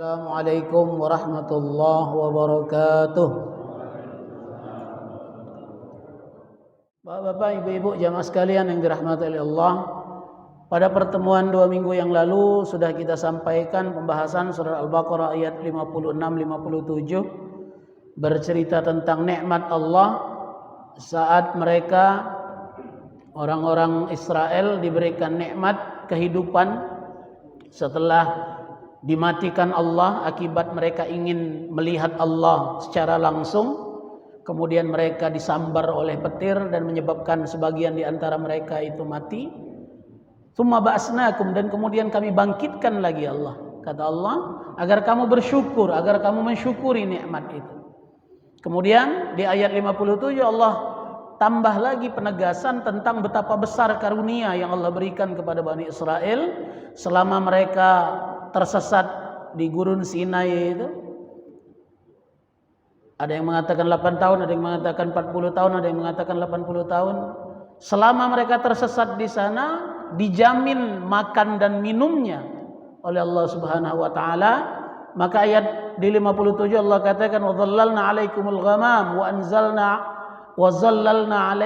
Assalamualaikum warahmatullahi wabarakatuh. Bapak-bapak, ibu-ibu, jamaah sekalian yang dirahmati oleh Allah. Pada pertemuan 2 minggu yang lalu sudah kita sampaikan pembahasan surah Al-Baqarah ayat 56-57 bercerita tentang nikmat Allah saat mereka orang-orang Israel diberikan nikmat kehidupan setelah dimatikan Allah akibat mereka ingin melihat Allah secara langsung. Kemudian mereka disambar oleh petir dan menyebabkan sebagian di antara mereka itu mati. Tsumma ba'asnakum, dan kemudian kami bangkitkan lagi Allah. Kata Allah, agar kamu bersyukur, agar kamu mensyukuri nikmat itu. Kemudian di ayat 57 Allah tambah lagi penegasan tentang betapa besar karunia yang Allah berikan kepada Bani Israel selama mereka tersesat di gurun Sinai itu. Ada yang mengatakan 8 tahun, ada yang mengatakan 40 tahun, ada yang mengatakan 80 tahun. Selama mereka tersesat di sana, dijamin makan dan minumnya oleh Allah Subhanahu wa taala. Maka ayat di 57 Allah katakan, "Wa dhallalna 'alaikumul ghamam wa anzalna wa zallalna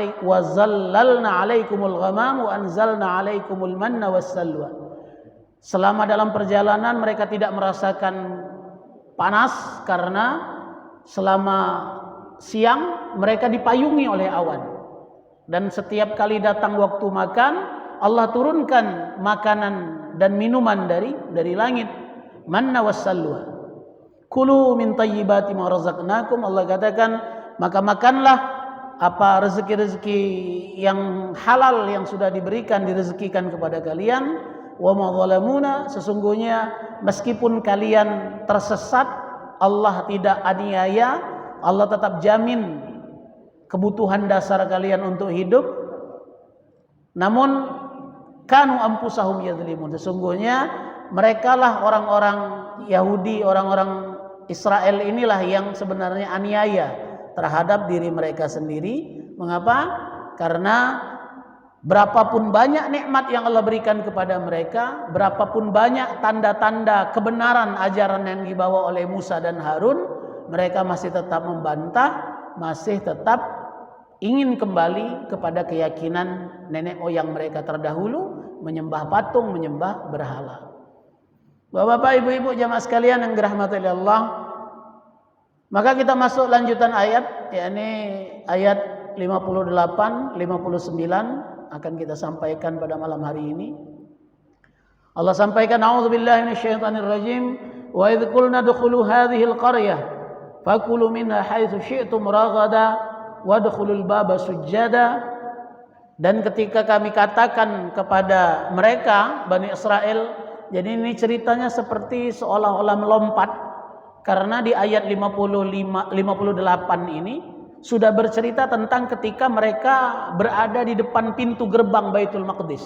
'alaikumul ghamam wa anzalna 'alaikumul manna wassalwa." Selama dalam perjalanan mereka tidak merasakan panas karena selama siang mereka dipayungi oleh awan. Dan setiap kali datang waktu makan, Allah turunkan makanan dan minuman dari langit, manna wassalwa. Kulu min thayyibati ma razaqnakum, Allah katakan, maka makanlah apa rezeki-rezeki yang halal yang sudah diberikan, direzekikan kepada kalian. Wa ma zalamuna, sesungguhnya meskipun kalian tersesat, Allah tidak aniaya, Allah tetap jamin kebutuhan dasar kalian untuk hidup. Namun kanu anfusahum yadzlimun, sesungguhnya merekalah orang-orang Yahudi, orang-orang Israel inilah yang sebenarnya aniaya terhadap diri mereka sendiri. Mengapa? Karena berapapun banyak nikmat yang Allah berikan kepada mereka, berapapun banyak tanda-tanda kebenaran ajaran yang dibawa oleh Musa dan Harun, mereka masih tetap membantah, masih tetap ingin kembali kepada keyakinan nenek moyang mereka terdahulu, menyembah patung, menyembah berhala. Bapak-bapak, ibu-ibu, jamaah sekalian yang dirahmati oleh Allah, maka kita masuk lanjutan ayat, yakni ayat 58, 59 akan kita sampaikan pada malam hari ini. Allah sampaikan, a'udzubillahi minasyaitonir rajim, wa idz qulna dukhulu hadhil qaryah fakulu minha haitsu syi'tum raghada wadkhulul baba sujada. Dan ketika kami katakan kepada mereka Bani Israel, jadi ini ceritanya seperti seolah-olah melompat, karena di ayat 58 ini sudah bercerita tentang ketika mereka berada di depan pintu gerbang Baitul Maqdis.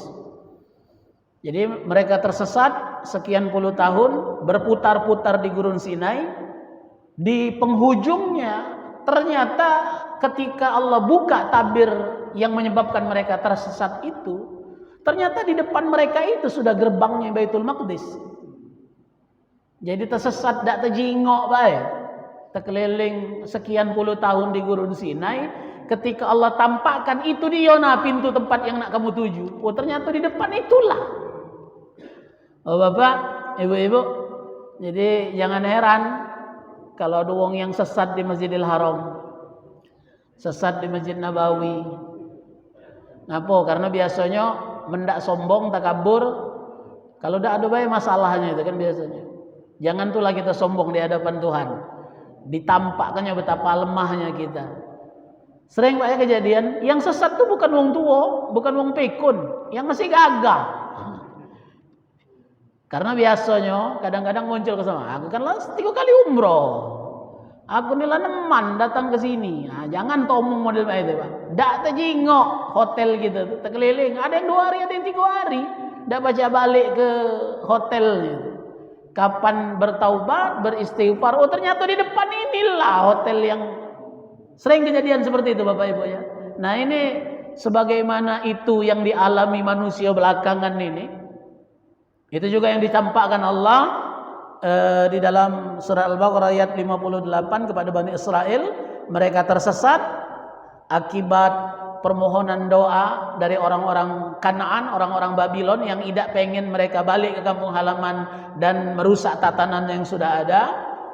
Jadi mereka tersesat sekian puluh tahun, berputar-putar di gurun Sinai. Di penghujungnya ternyata ketika Allah buka tabir yang menyebabkan mereka tersesat itu, ternyata di depan mereka itu sudah gerbangnya Baitul Maqdis. Jadi tersesat dak terjingok bae, terkeliling sekian puluh tahun di gurun Sinai, ketika Allah tampakkan itu dia pintu tempat yang nak kamu tuju, oh ternyata di depan itulah. Oh bapak, ibu-ibu, jadi jangan heran kalau ada wong yang sesat di Masjidil Haram, sesat di Masjid Nabawi. Ngapa? Karena biasanya mendak sombong, takabur, kalau dak ada bae masalahnya itu kan biasanya. Jangan tulah kita sombong di hadapan Tuhan, ditampakkannya betapa lemahnya kita. Sering banyak kejadian yang sesat tuh bukan wong tua, bukan wong pikun, yang masih gagah. Karena biasanya kadang-kadang muncul ke sana, aku kan 3 kali umroh, aku nila neman datang ke sini. Nah, jangan tomong model itu pak, dak terjingok hotel gitu, terkeliling. Ada yang 2 hari, ada yang 3 hari, dak baca balik ke hotelnya. Kapan bertaubat, beristighfar, oh ternyata di depan inilah hotel yang sering kejadian seperti itu Bapak Ibu ya. Nah ini sebagaimana itu yang dialami manusia belakangan ini, itu juga yang ditampakkan Allah di dalam surah Al-Baqarah ayat 58 kepada Bani Israel, mereka tersesat akibat permohonan doa dari orang-orang Kanaan, orang-orang Babylon yang tidak pengen mereka balik ke kampung halaman dan merusak tatanan yang sudah ada.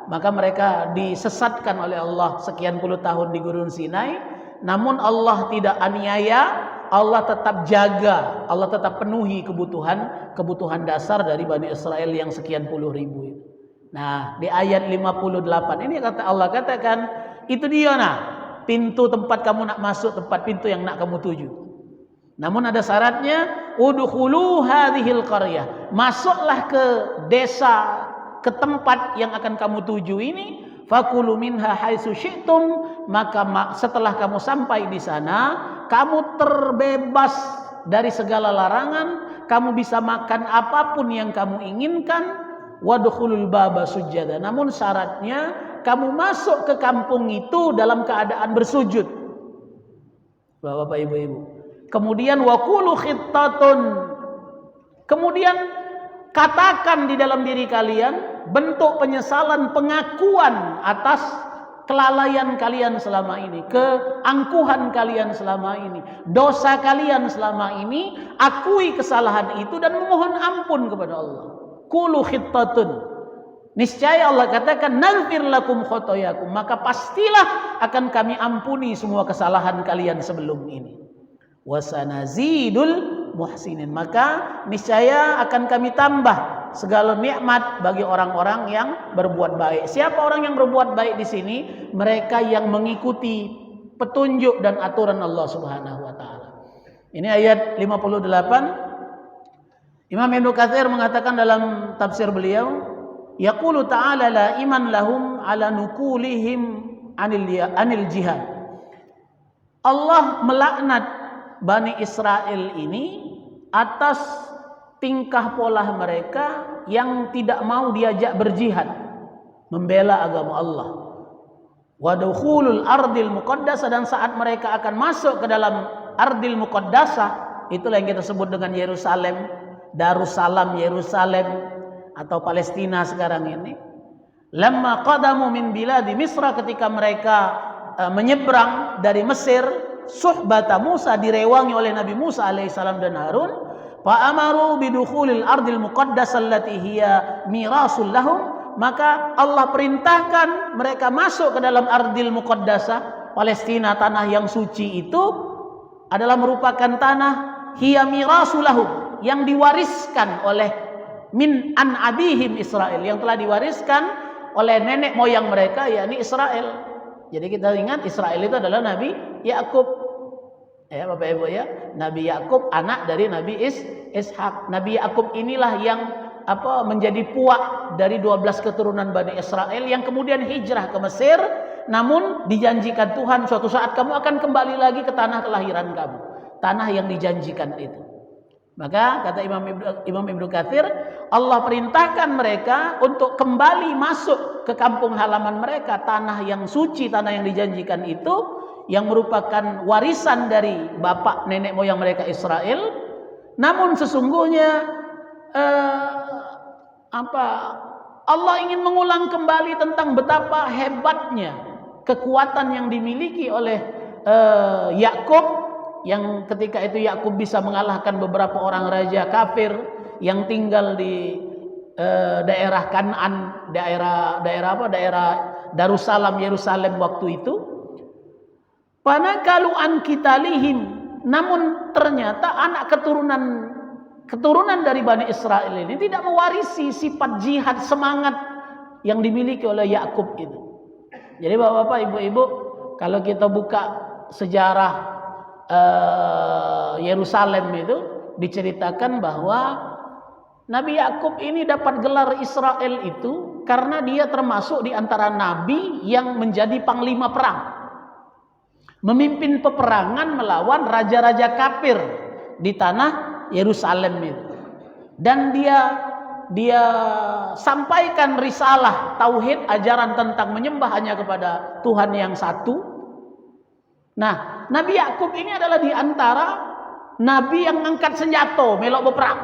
Maka mereka disesatkan oleh Allah sekian puluh tahun di Gurun Sinai. Namun Allah tidak aniaya, Allah tetap jaga, Allah tetap penuhi kebutuhan dasar dari Bani Israel yang sekian puluh ribu itu. Nah, di ayat 58 ini kata Allah katakan, itu dia pintu tempat kamu nak masuk, tempat pintu yang nak kamu tuju. Namun ada syaratnya, udkhulu hadhil qaryah. Masuklah ke desa, ke tempat yang akan kamu tuju ini, fakulu minha haitsu syi'tum, maka setelah kamu sampai di sana, kamu terbebas dari segala larangan, kamu bisa makan apapun yang kamu inginkan, wadkhulul baba sujada. Namun syaratnya kamu masuk ke kampung itu dalam keadaan bersujud. Bapak Ibu. Kemudian waqulu khittatun. Kemudian katakan di dalam diri kalian bentuk penyesalan, pengakuan atas kelalaian kalian selama ini, keangkuhan kalian selama ini, dosa kalian selama ini. Akui kesalahan itu dan memohon ampun kepada Allah. Qulu khittatun, niscaya Allah katakan naghfir lakum khotoyakum, maka pastilah akan kami ampuni semua kesalahan kalian sebelum ini. Wasanazidul muhsinin, maka niscaya akan kami tambah segala nikmat bagi orang-orang yang berbuat baik. Siapa orang yang berbuat baik di sini? Mereka yang mengikuti petunjuk dan aturan Allah Subhanahu wa taala. Ini ayat 58. Imam Ibnu Katsir mengatakan dalam tafsir beliau, yaqulu ta'ala la iman lahum ala nukulihim anil jihad. Allah melaknat Bani Israel ini atas tingkah pola mereka yang tidak mau diajak berjihad, membela agama Allah. Wa dukhulul ardil muqaddasah, dan saat mereka akan masuk ke dalam ardil muqaddasah, itulah yang kita sebut dengan Yerusalem, Darussalam Yerusalem atau Palestina sekarang ini. Lamma qadamu min biladi Misra, ketika mereka menyeberang dari Mesir, suhbata Musa, direwangi oleh Nabi Musa alaihissalam dan Harun, fa amaru bidukhulil ardil muqaddasah allati hiya mirasul lahum, maka Allah perintahkan mereka masuk ke dalam ardil muqaddasah, Palestina, tanah yang suci itu adalah merupakan tanah hiya mirasul lahum, yang diwariskan oleh min an abihim Israel, yang telah diwariskan oleh nenek moyang mereka, yakni Israel. Jadi kita ingat Israel itu adalah Nabi Yakub, ya Bapak Ibu ya, Nabi Yakub anak dari Nabi Ishak. Nabi Yakub inilah yang menjadi puak dari 12 keturunan Bani Israel yang kemudian hijrah ke Mesir. Namun dijanjikan Tuhan, suatu saat kamu akan kembali lagi ke tanah kelahiran kamu, tanah yang dijanjikan itu. Maka kata Imam Ibnu Katsir, Allah perintahkan mereka untuk kembali masuk ke kampung halaman mereka, tanah yang suci, tanah yang dijanjikan itu, yang merupakan warisan dari bapak nenek moyang mereka Israel. Namun sesungguhnya Allah ingin mengulang kembali tentang betapa hebatnya kekuatan yang dimiliki oleh Yakub, yang ketika itu Yakub bisa mengalahkan beberapa orang raja kafir yang tinggal di daerah Kanaan, daerah Darussalam Yerusalem waktu itu. Panakalu an kitalihim, namun ternyata anak keturunan dari Bani Israel ini tidak mewarisi sifat jihad, semangat yang dimiliki oleh Yakub itu. Jadi Bapak-bapak, Ibu-ibu, kalau kita buka sejarah Yerusalem itu, diceritakan bahwa Nabi Yakub ini dapat gelar Israel itu karena dia termasuk di antara nabi yang menjadi panglima perang, memimpin peperangan melawan raja-raja kafir di tanah Yerusalem itu. Dan dia sampaikan risalah tauhid, ajaran tentang menyembah hanya kepada Tuhan yang satu. Nah, Nabi Yakub ini adalah di antara nabi yang angkat senjata melok berperang,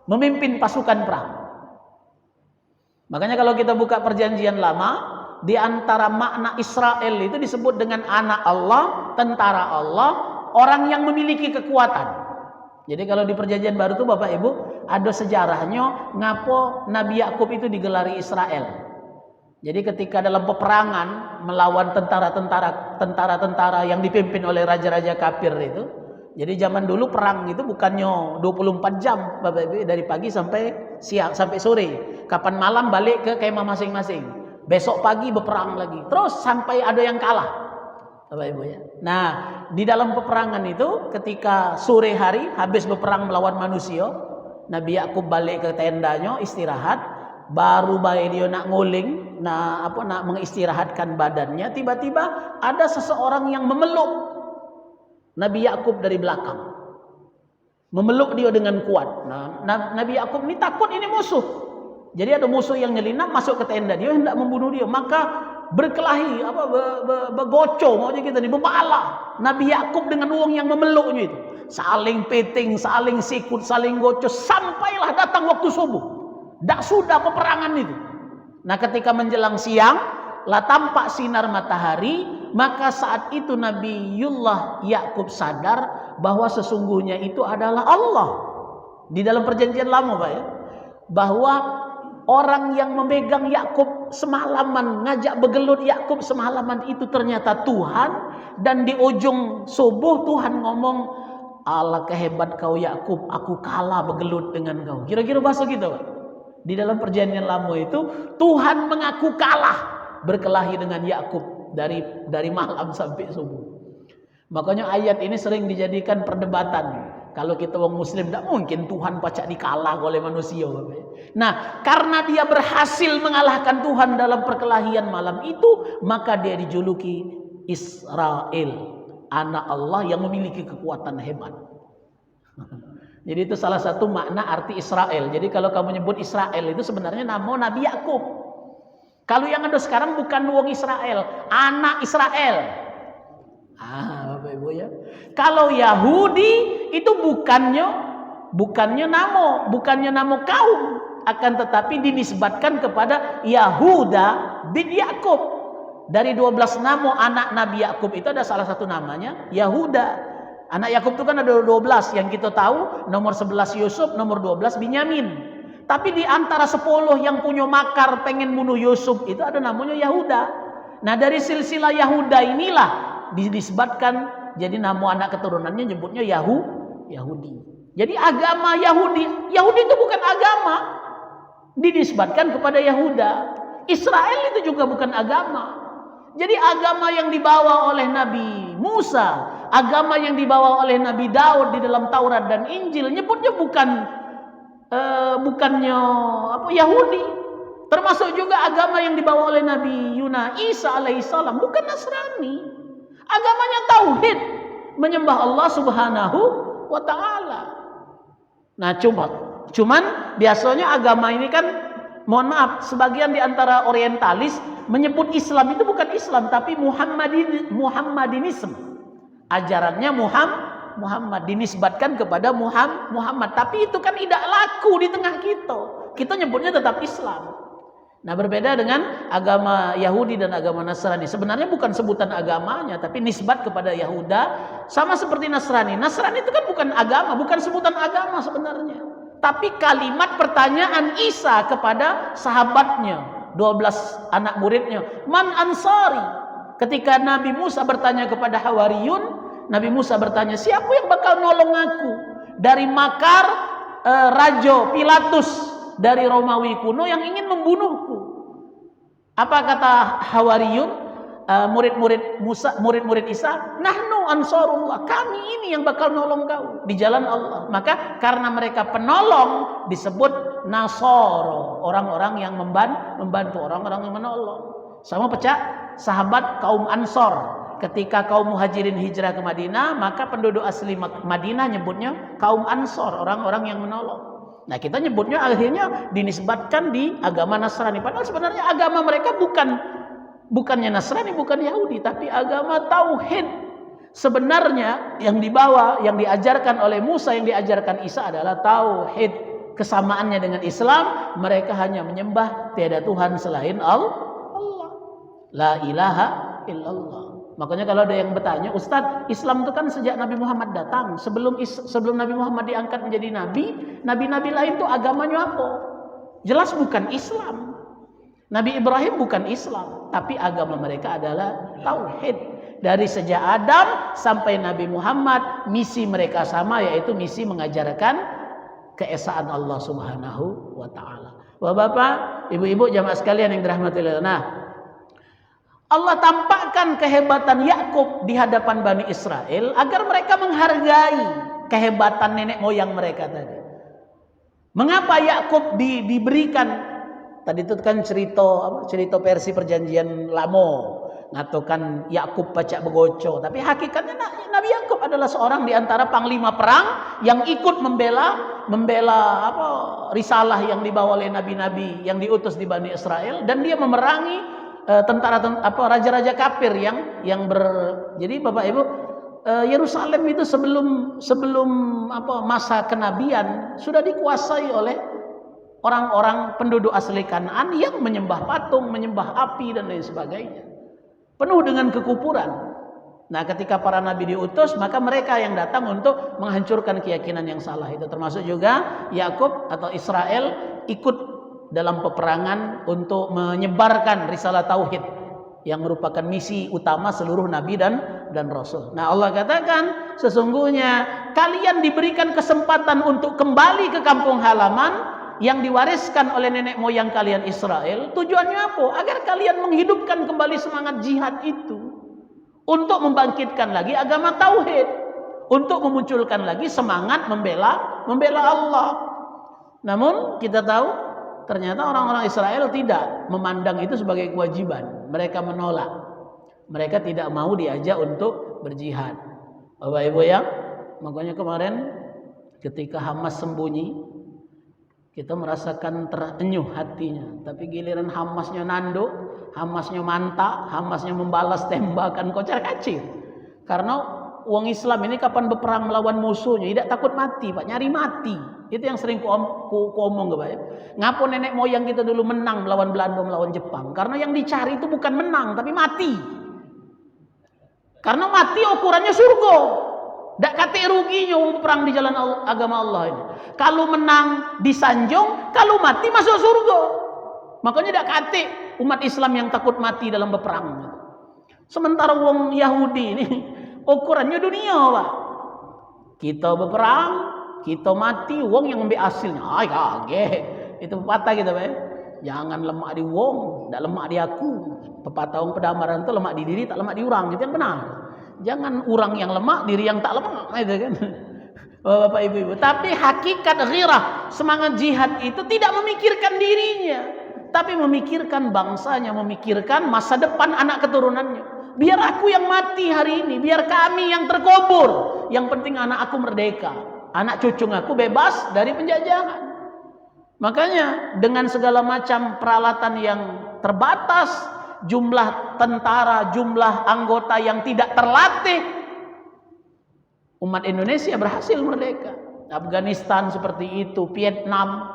memimpin pasukan perang. Makanya kalau kita buka perjanjian lama, di antara makna Israel itu disebut dengan anak Allah, tentara Allah, orang yang memiliki kekuatan. Jadi kalau di perjanjian baru itu Bapak Ibu ada sejarahnya ngapo Nabi Yakub itu digelari Israel. Jadi ketika dalam peperangan melawan tentara-tentara yang dipimpin oleh raja-raja kafir itu. Jadi zaman dulu perang itu bukannya 24 jam Bapak Ibu, dari pagi sampai siang sampai sore. Kapan malam balik ke kemah masing-masing. Besok pagi berperang lagi. Terus sampai ada yang kalah. Bapak Ibu ya. Nah, di dalam peperangan itu ketika sore hari habis berperang melawan manusia, Nabi Yakub balik ke tendanya istirahat, baru baik dia nak nguling, nak mengistirahatkan badannya, tiba-tiba ada seseorang yang memeluk Nabi Yakub dari belakang. Memeluk dia dengan kuat. Nah, Nabi Yakub ini takut ini musuh. Jadi ada musuh yang nyelinap masuk ke tenda, dia hendak membunuh dia, maka berkelahi bergocok maksudnya kita nih, berbalah Nabi Yakub dengan uang yang memeluknya itu, saling peting, saling sikut, saling gocok, sampailah datang waktu subuh. Dak sudah peperangan itu. Nah, ketika menjelang siang lah tampak sinar matahari, maka saat itu Nabiullah Yakub sadar bahwa sesungguhnya itu adalah Allah. Di dalam perjanjian lama Pak ya, bahwa orang yang memegang Yakub semalaman, ngajak begelut Yakub semalaman itu ternyata Tuhan. Dan di ujung subuh Tuhan ngomong, "Allah kehebat kau Yakub, aku kalah begelut dengan kau." Kira-kira bahasa gitu Pak. Di dalam perjanjian lama itu Tuhan mengaku kalah berkelahi dengan Yakub dari malam sampai subuh. Makanya ayat ini sering dijadikan perdebatan. Kalau kita orang muslim tidak mungkin Tuhan pacak dikalah oleh manusia. Nah, karena dia berhasil mengalahkan Tuhan dalam perkelahian malam itu, maka dia dijuluki Israel, anak Allah yang memiliki kekuatan hebat. Jadi itu salah satu makna arti Israel. Jadi kalau kamu nyebut Israel itu sebenarnya nama Nabi Yakub. Kalau yang ada sekarang bukan wong Israel, anak Israel. Bapak Ibu ya. Kalau Yahudi itu bukannya nama kaum, akan tetapi dinisbatkan kepada Yahuda bin Yakub. Dari 12 nama anak Nabi Yakub itu ada salah satu namanya Yahuda. Anak Yakub itu kan ada 12 yang kita tahu, nomor 11 Yusuf, nomor 12 Binyamin. Tapi di antara 10 yang punya makar pengen bunuh Yusuf itu ada namanya Yahuda. Nah, dari silsilah Yahuda inilah dinisbatkan jadi nama anak keturunannya nyebutnya Yahudi. Jadi agama Yahudi itu bukan agama, dinisbatkan kepada Yahuda. Israel itu juga bukan agama. Jadi agama yang dibawa oleh Nabi Musa, agama yang dibawa oleh Nabi Daud di dalam Taurat dan Injil nyebutnya bukannya Yahudi. Termasuk juga agama yang dibawa oleh Nabi Isa alaihissalam bukan Nasrani. Agamanya tauhid, menyembah Allah Subhanahu wa taala. Nah, cuman biasanya agama ini kan, mohon maaf, sebagian di antara orientalis menyebut Islam itu bukan Islam tapi Muhammadinisme. Ajarannya Muhammad dinisbatkan kepada Muhammad, tapi itu kan tidak laku di tengah kita. Kita nyebutnya tetap Islam. Nah, berbeda dengan agama Yahudi dan agama Nasrani. Sebenarnya bukan sebutan agamanya, tapi nisbat kepada Yahuda. Sama seperti Nasrani. Nasrani itu kan bukan agama, bukan sebutan agama sebenarnya. Tapi kalimat pertanyaan Isa kepada sahabatnya, 12 anak muridnya, "Man ansari?" Ketika Nabi Musa bertanya kepada Hawariyun, Nabi Musa bertanya, "Siapa yang bakal nolong aku dari makar Raja Pilatus dari Romawi kuno yang ingin membunuhku?" Apa kata Hawariyun, murid-murid Musa, murid-murid Isa? "Nahnu ansarullah." Kami ini yang bakal nolong kau di jalan Allah. Maka karena mereka penolong disebut Nasoro, orang-orang yang membantu, orang-orang yang menolong. Sama pecah sahabat kaum Ansor. Ketika kaum Muhajirin hijrah ke Madinah, maka penduduk asli Madinah nyebutnya kaum Ansor, orang-orang yang menolong. Nah, kita nyebutnya akhirnya dinisbatkan di agama Nasrani. Padahal sebenarnya agama mereka bukannya Nasrani, bukan Yahudi, tapi agama tauhid. Sebenarnya yang dibawa, yang diajarkan oleh Musa, yang diajarkan Isa adalah tauhid, kesamaannya dengan Islam, mereka hanya menyembah tiada Tuhan selain Allah. La ilaha illallah. Makanya kalau ada yang bertanya, Ustadz, Islam itu kan sejak Nabi Muhammad datang. Sebelum Nabi Muhammad diangkat menjadi nabi, nabi-nabi lain tuh agamanya apa? Jelas bukan Islam. Nabi Ibrahim bukan Islam, tapi agama mereka adalah tauhid. Dari sejak Adam sampai Nabi Muhammad, misi mereka sama, yaitu misi mengajarkan keesaan Allah Subhanahu wa taala. Bapak-bapak, ibu-ibu, jamaah sekalian yang dirahmati Allah. Nah, Allah tampakkan kehebatan Yakub di hadapan Bani Israel agar mereka menghargai kehebatan nenek moyang mereka tadi. Mengapa Yakub diberikan, tadi itu kan cerita versi perjanjian lama, ngatakan Yakub pacak begoco, tapi hakikatnya Nabi Yakub adalah seorang di antara panglima perang yang ikut membela risalah yang dibawa oleh nabi-nabi yang diutus di Bani Israel, dan dia memerangi raja-raja kafir jadi Bapak Ibu, Yerusalem itu sebelum masa kenabian sudah dikuasai oleh orang-orang penduduk asli Kanaan yang menyembah patung, menyembah api dan lain sebagainya, penuh dengan kekufuran. Nah, ketika para nabi diutus, maka mereka yang datang untuk menghancurkan keyakinan yang salah itu, termasuk juga Yakub atau Israel ikut dalam peperangan untuk menyebarkan risalah tauhid yang merupakan misi utama seluruh nabi dan rasul. Nah, Allah katakan sesungguhnya kalian diberikan kesempatan untuk kembali ke kampung halaman yang diwariskan oleh nenek moyang kalian Israel. Tujuannya apa? Agar kalian menghidupkan kembali semangat jihad itu, untuk membangkitkan lagi agama tauhid, untuk memunculkan lagi semangat membela Allah. Namun kita tahu ternyata orang-orang Israel tidak memandang itu sebagai kewajiban. Mereka menolak. Mereka tidak mau diajak untuk berjihad. Bapak Ibu ya, makanya kemarin ketika Hamas sembunyi, kita merasakan terenyuh hatinya. Tapi giliran Hamasnya nanduk, Hamasnya mantap, Hamasnya membalas tembakan kocar-kacir. Karena uang Islam ini kapan berperang melawan musuhnya tidak takut mati, Pak, nyari mati. Itu yang sering ku omong, Pak ya. Ngapa nenek moyang kita dulu menang melawan Belanda, melawan Jepang? Karena yang dicari itu bukan menang, tapi mati. Karena mati ukurannya surga. Dak kate ruginya perang di jalan agama Allah ini. Kalau menang disanjung, kalau mati masuk surga. Makanya dak kate umat Islam yang takut mati dalam berperang. Sementara wong Yahudi ini ukurannya dunia, Pak. Kita berperang, kita mati, wong yang ambil hasilnya. Ay kaget. Itu pepatah kita, Pak. Jangan lemak di wong, tak lemak di aku. Pepatah wong Pedamaran itu lemak di diri, tak lemak di orang. Itu yang benar. Jangan orang yang lemak, diri yang tak lemak, gitu kan. Bapak Ibu. Tapi hakikat ghirah, semangat jihad itu tidak memikirkan dirinya, tapi memikirkan bangsanya, memikirkan masa depan anak keturunannya. Biar aku yang mati hari ini, biar kami yang terkubur. Yang penting anak aku merdeka, anak cucu aku bebas dari penjajahan. Makanya dengan segala macam peralatan yang terbatas, jumlah tentara, jumlah anggota yang tidak terlatih, umat Indonesia berhasil merdeka. Afghanistan seperti itu, Vietnam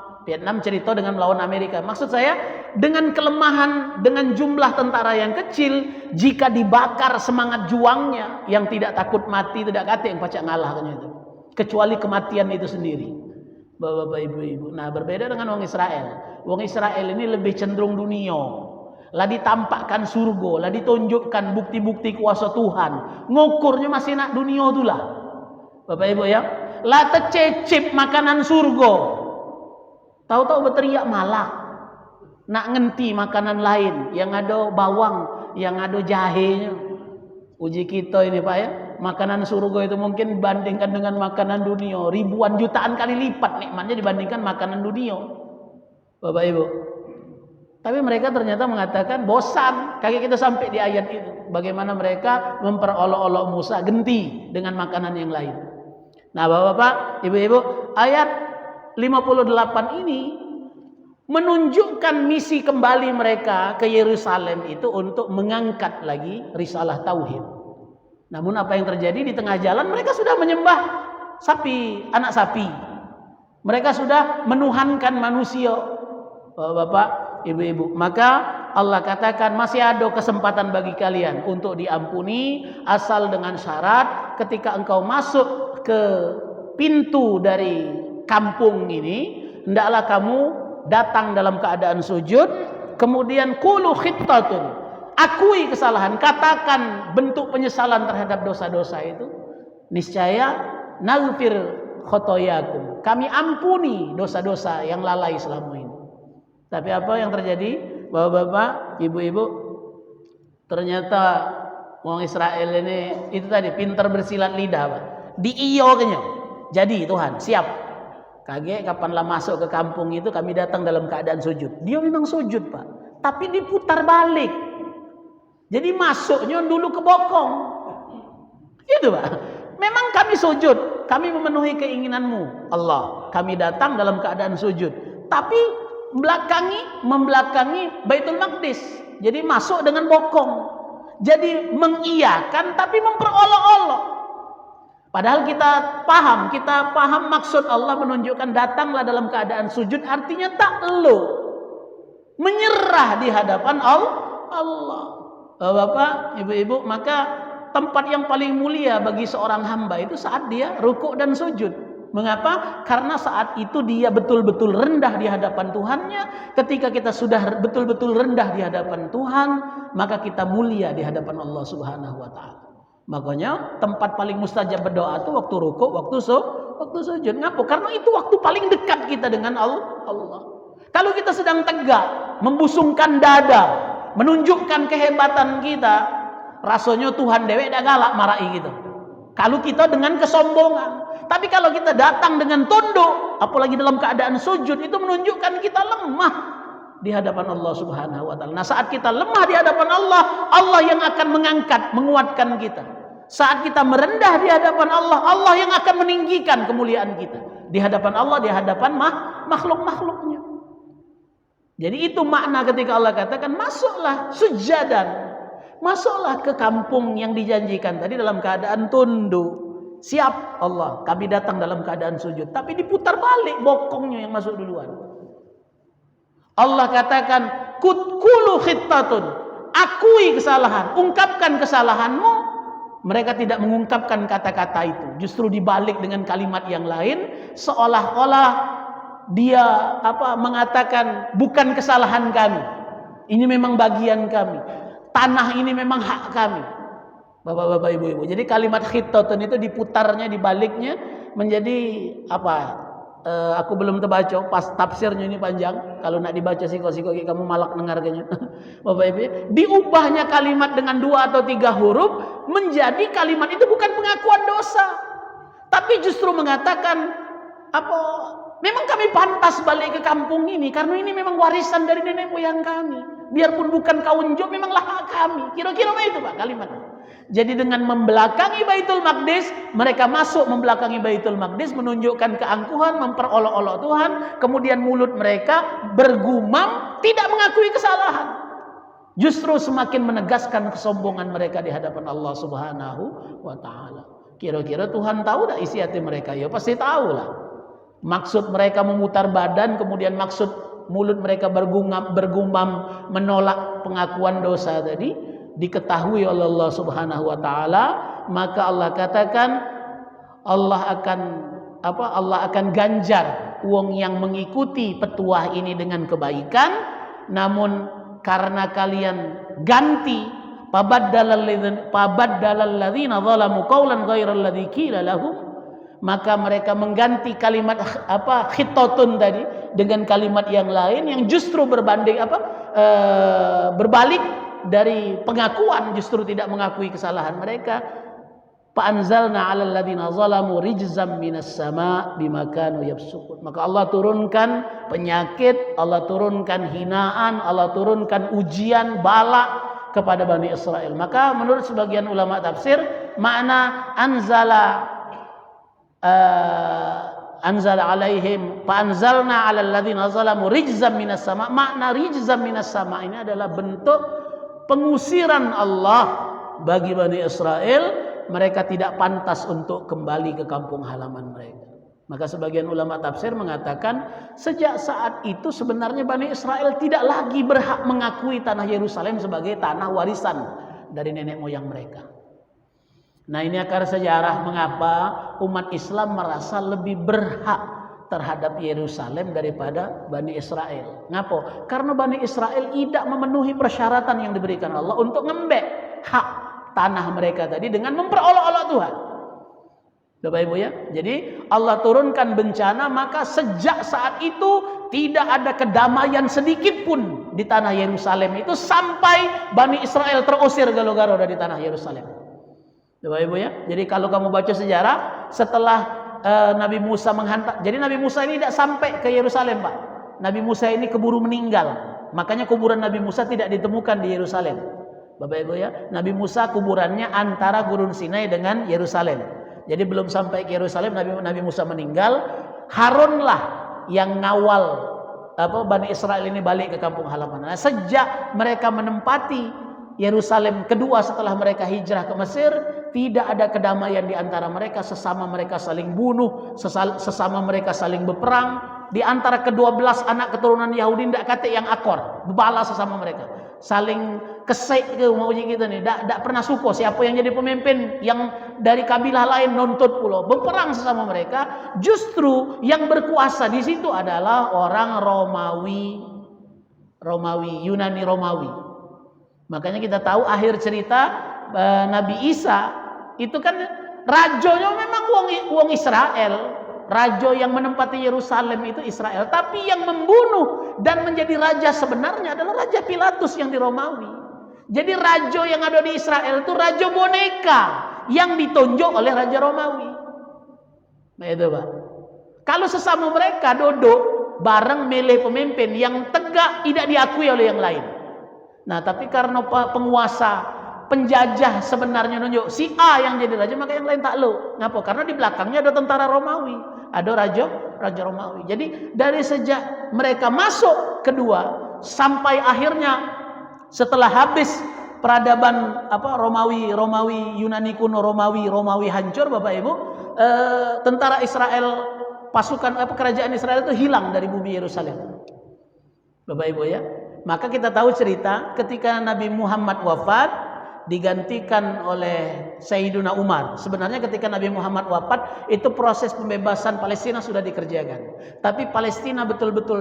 cerita dengan melawan Amerika. Maksud saya, dengan kelemahan, dengan jumlah tentara yang kecil, jika dibakar semangat juangnya yang tidak takut mati, tidak kata yang pacak ngalahnya itu. Kecuali kematian itu sendiri. Bapak ibu-ibu. Nah, berbeda dengan orang Israel. Orang Israel ini lebih cenderung dunia. Lah ditampakkan surga, lah ditunjukkan bukti-bukti kuasa Tuhan. Ngukurnya masih nak dunia itulah. Bapak ibu ya. Lah tercecip makanan surga. Tahu-tahu berteriak malak. Nak ngenti makanan lain yang ada bawang, yang ada jahenya. Uji kita ini, Pak ya. Makanan surga itu mungkin dibandingkan dengan makanan dunia ribuan jutaan kali lipat nikmatnya dibandingkan makanan dunia. Bapak Ibu. Tapi mereka ternyata mengatakan bosan. Kayak kita sampai di ayat itu. Bagaimana mereka memperolok-olok Musa genti dengan makanan yang lain. Nah, Bapak-bapak, Ibu-ibu, ayat 58 ini menunjukkan misi kembali mereka ke Yerusalem itu untuk mengangkat lagi risalah tauhid. Namun apa yang terjadi di tengah jalan, mereka sudah menyembah sapi, anak sapi. Mereka sudah menuhankan manusia, Bapak, Ibu-ibu. Maka Allah katakan masih ada kesempatan bagi kalian untuk diampuni, asal dengan syarat ketika engkau masuk ke pintu dari kampung ini, hendaklah kamu datang dalam keadaan sujud, kemudian qulu khittatun, akui kesalahan, katakan bentuk penyesalan terhadap dosa-dosa itu, niscaya naghfir khotoyakum, kami ampuni dosa-dosa yang lalai selama ini. Tapi apa yang terjadi, bapak-bapak, ibu-ibu? Ternyata orang Israel ini itu tadi pintar bersilat lidah, Pak. Diiyoknya. Jadi Tuhan, siap. Kaget kapanlah masuk ke kampung itu, kami datang dalam keadaan sujud. Dia memang sujud, Pak. Tapi diputar balik. Jadi masuknya dulu ke bokong. Itu, Pak. Memang kami sujud, kami memenuhi keinginanmu, Allah. Kami datang dalam keadaan sujud. Tapi membelakangi Baitul Maqdis. Jadi masuk dengan bokong. Jadi mengiyakan tapi memperolok-olok. Padahal kita paham maksud Allah menunjukkan datanglah dalam keadaan sujud, artinya takluk, menyerah di hadapan Allah. Bapak, ibu-ibu, maka tempat yang paling mulia bagi seorang hamba itu saat dia rukuk dan sujud. Mengapa? Karena saat itu dia betul-betul rendah di hadapan Tuhannya. Ketika kita sudah betul-betul rendah di hadapan Tuhan, maka kita mulia di hadapan Allah Subhanahu wa taala. Makanya tempat paling mustajab berdoa itu waktu rukuk, waktu sujud. Ngapa? Karena itu waktu paling dekat kita dengan Allah. Kalau kita sedang tegak, membusungkan dada, menunjukkan kehebatan kita, rasanya Tuhan dewek dah galak marahi kita. Kalau kita dengan kesombongan. Tapi kalau kita datang dengan tunduk, apalagi dalam keadaan sujud, itu menunjukkan kita lemah di hadapan Allah Subhanahu wa taala. Nah, saat kita lemah di hadapan Allah, Allah yang akan mengangkat, menguatkan kita. Saat kita merendah di hadapan Allah, Allah yang akan meninggikan kemuliaan kita di hadapan Allah, di hadapan makhluk-makhluknya. Jadi itu makna ketika Allah katakan masuklah sujadan. Masuklah ke kampung yang dijanjikan tadi dalam keadaan tunduk. Siap Allah, kami datang dalam keadaan sujud. Tapi diputar balik bokongnya yang masuk duluan. Allah katakan, qulu khittatun, akui kesalahan, ungkapkan kesalahanmu. Mereka tidak mengungkapkan kata-kata itu. Justru dibalik dengan kalimat yang lain, seolah-olah dia mengatakan bukan kesalahan kami. Ini memang bagian kami. Tanah ini memang hak kami. Bapak-bapak, ibu-ibu. Jadi kalimat khittatun itu diputarnya, dibaliknya menjadi apa? Aku belum terbaca, pas tafsirnya ini panjang. Kalau nak dibaca siko-siko kamu malak dengarnya. Bapak Ibu, diubahnya kalimat dengan 2 atau 3 huruf menjadi kalimat itu bukan pengakuan dosa, tapi justru mengatakan memang kami pantas balik ke kampung ini karena ini memang warisan dari nenek moyang kami. Biarpun bukan kaum job, memanglah hak kami. Kira-kira itu, Pak, kalimatnya. Jadi dengan membelakangi Baitul Maqdis, mereka masuk membelakangi Baitul Maqdis, menunjukkan keangkuhan, memperolok-olok Tuhan, kemudian mulut mereka bergumam, tidak mengakui kesalahan. Justru semakin menegaskan kesombongan mereka di hadapan Allah Subhanahu wa taala. Kira-kira Tuhan tahu tak isi hati mereka? Ya pasti tahu lah. Maksud mereka memutar badan, kemudian maksud mulut mereka bergumam menolak pengakuan dosa tadi, diketahui oleh Allah Subhanahu wa taala, maka Allah katakan Allah akan ganjar wong yang mengikuti petuah ini dengan kebaikan, namun karena kalian ganti pabaddalal ladzina zalamu qawlan ghairal ladzi qila lahum, maka mereka mengganti kalimat khittatun tadi dengan kalimat yang lain yang justru berbalik dari pengakuan, justru tidak mengakui kesalahan mereka. Fa anzalna 'alal ladzina zalamu rijzam minas sama' bima kanu yafsukun. Maka Allah turunkan penyakit, Allah turunkan hinaan, Allah turunkan ujian bala kepada Bani Israel. Maka menurut sebagian ulama tafsir, makna anzala alaihim fa anzalna 'alal ladzina zalamu rijzam minas sama', makna rijzam minas sama' ini adalah bentuk pengusiran Allah bagi Bani Israel. Mereka tidak pantas untuk kembali ke kampung halaman mereka. Maka sebagian ulama tafsir mengatakan sejak saat itu sebenarnya Bani Israel tidak lagi berhak mengakui tanah Yerusalem sebagai tanah warisan dari nenek moyang mereka. Nah, ini akar sejarah mengapa umat Islam merasa lebih berhak terhadap Yerusalem daripada Bani Israel. Ngapa? Karena Bani Israel tidak memenuhi persyaratan yang diberikan Allah untuk ngembek hak tanah mereka tadi dengan memperolok-olok Tuhan. Bapak Ibu ya. Jadi Allah turunkan bencana, maka sejak saat itu tidak ada kedamaian sedikit pun di tanah Yerusalem itu sampai Bani Israel terusir galo-galo dari tanah Yerusalem. Bapak Ibu ya. Jadi kalau kamu baca sejarah setelah Nabi Musa menghantar, jadi Nabi Musa ini tidak sampai ke Yerusalem, Pak. Nabi Musa ini keburu meninggal. Makanya kuburan Nabi Musa tidak ditemukan di Yerusalem. Bapak Ibu ya. Nabi Musa kuburannya antara Gurun Sinai dengan Yerusalem. Jadi belum sampai ke Yerusalem Nabi Musa meninggal. Harunlah yang ngawal Bani Israel ini balik ke kampung halaman. Nah, sejak mereka menempati Yerusalem kedua setelah mereka hijrah ke Mesir, tidak ada kedamaian di antara mereka. Sesama mereka saling bunuh, sesama mereka saling berperang. Di antara ke-12 anak keturunan Yahudi tidak kata yang akor, berbalas sesama mereka. Saling kesek ke mau gitu nih, tidak pernah suko siapa yang jadi pemimpin, yang dari kabilah lain nuntut pulau, berperang sesama mereka. Justru yang berkuasa di situ adalah orang Romawi, Yunani Romawi. Makanya kita tahu akhir cerita Nabi Isa itu kan rajonya memang wong Israel. Raja yang menempati Yerusalem itu Israel, tapi yang membunuh dan menjadi raja sebenarnya adalah Raja Pilatus yang di Romawi. Jadi raja yang ada di Israel itu raja boneka yang ditunjuk oleh Raja Romawi. Nah itu Pak. Kalau sesama mereka duduk bareng milih pemimpin yang tegak tidak diakui oleh yang lain. Nah tapi karena penguasa penjajah sebenarnya nunjuk si A yang jadi raja, maka yang lain takluk. Ngapa? Karena di belakangnya ada tentara Romawi, ada raja Romawi. Jadi dari sejak mereka masuk kedua sampai akhirnya setelah habis peradaban Romawi Yunani kuno, Romawi hancur, Bapak Ibu, tentara Israel, pasukan kerajaan Israel itu hilang dari bumi Yerusalem. Bapak Ibu ya. Maka kita tahu cerita ketika Nabi Muhammad wafat digantikan oleh Sayyiduna Umar. Sebenarnya ketika Nabi Muhammad wafat itu proses pembebasan Palestina sudah dikerjakan. Tapi Palestina betul-betul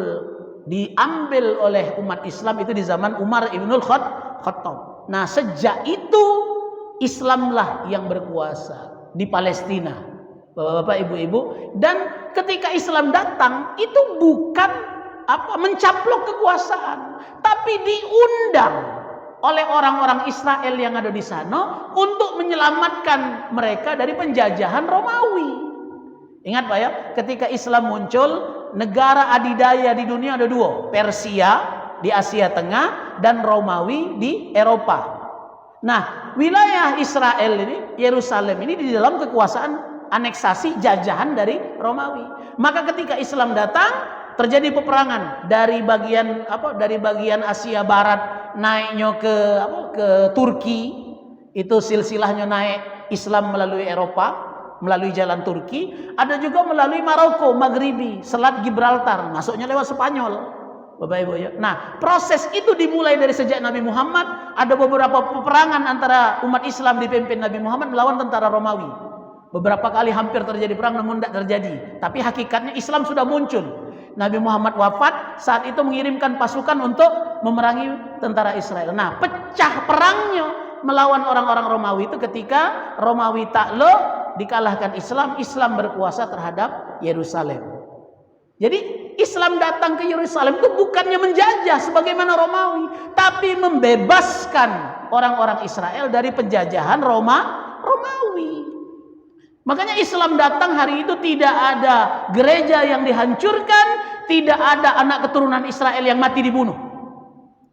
diambil oleh umat Islam itu di zaman Umar Ibnul Khattab. Nah sejak itu Islamlah yang berkuasa di Palestina, Bapak-bapak, ibu-ibu. Dan ketika Islam datang itu bukan mencaplok kekuasaan, tapi diundang oleh orang-orang Israel yang ada di sana untuk menyelamatkan mereka dari penjajahan Romawi. Ingat Pak ya, ketika Islam muncul, negara adidaya di dunia ada dua, Persia di Asia Tengah dan Romawi di Eropa. Nah, wilayah Israel ini, Yerusalem ini di dalam kekuasaan aneksasi jajahan dari Romawi. Maka ketika Islam datang, terjadi peperangan dari bagian Asia Barat naiknya ke Turki, itu silsilahnya naik Islam melalui Eropa, melalui jalan Turki, ada juga melalui Maroko, Maghribi, Selat Gibraltar, masuknya lewat Spanyol, Bapak Ibu ya. Nah, proses itu dimulai dari sejak Nabi Muhammad. Ada beberapa peperangan antara umat Islam dipimpin Nabi Muhammad melawan tentara Romawi. Beberapa kali hampir terjadi perang namun tidak terjadi. Tapi hakikatnya Islam sudah muncul. Nabi Muhammad wafat, saat itu mengirimkan pasukan untuk memerangi tentara Israel. Nah, pecah perangnya melawan orang-orang Romawi itu ketika Romawi takluk, dikalahkan Islam, Islam berkuasa terhadap Yerusalem. Jadi Islam datang ke Yerusalem itu bukannya menjajah sebagaimana Romawi, tapi membebaskan orang-orang Israel dari penjajahan Romawi. Makanya Islam datang hari itu tidak ada gereja yang dihancurkan, tidak ada anak keturunan Israel yang mati dibunuh.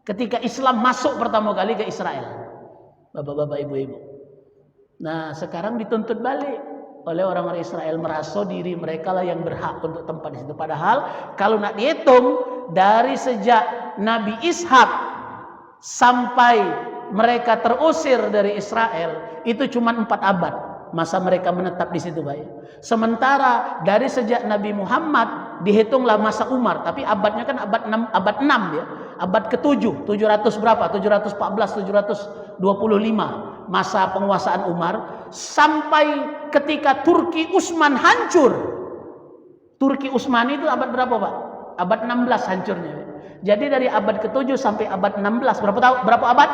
Ketika Islam masuk pertama kali ke Israel, bapak-bapak, ibu-ibu. Nah, sekarang dituntut balik oleh orang-orang Israel, merasa diri mereka lah yang berhak untuk tempat di situ. Padahal kalau nak dihitung dari sejak Nabi Ishak sampai mereka terusir dari Israel itu cuma 4 abad. masa mereka menetap di situ, Pak. Sementara dari sejak Nabi Muhammad dihitunglah masa Umar, tapi abadnya kan abad 6 ya. Abad ke-7, 700 berapa? 714, 725 masa penguasaan Umar, sampai ketika Turki Utsman hancur. Turki Utsmani itu abad berapa, Pak? Abad 16 hancurnya. Jadi dari abad ke-7 sampai abad 16, berapa abad?